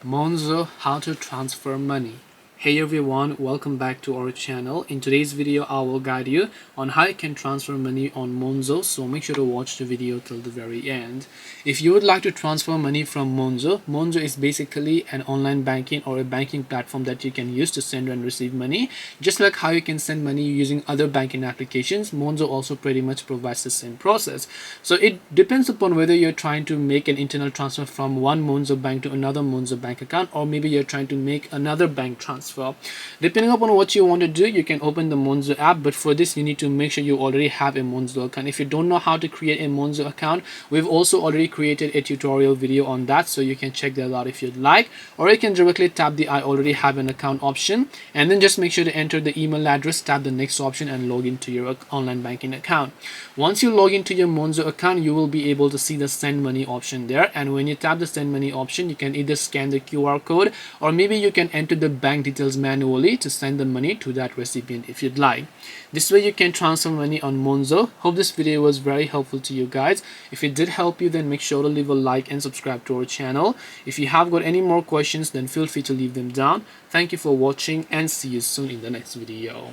Monzo, how to transfer money. Hey everyone, welcome back to our channel. In today's video I will guide you on how you can transfer money on Monzo, so make sure to watch the video till the very end. If you would like to transfer money from Monzo is basically an online banking or a banking platform that you can use to send and receive money. Just like how you can send money using other banking applications, Monzo also pretty much provides the same process. So it depends upon whether you're trying to make an internal transfer from one Monzo bank to another Monzo bank account, or maybe you're trying to make another bank transfer. Depending upon what you want to do, you can open the Monzo app, but for this you need to make sure you already have a Monzo account. If you don't know how to create a Monzo account, we've also already created a tutorial video on that, so you can check that out if you'd like, or you can directly tap the I already have an account option, and then just make sure to enter the email address, tap the next option, and log into your online banking account. Once you log into your Monzo account, you will be able to see the send money option there, and when you tap the send money option, you can either scan the QR code, or maybe you can enter the bank details manually to send the money to that recipient if you'd like. This way you can transfer money on Monzo. Hope this video was very helpful to you guys. If it did help you, then make sure to leave a like and subscribe to our channel. If you have got any more questions, then feel free to leave them down. Thank you for watching and see you soon in the next video.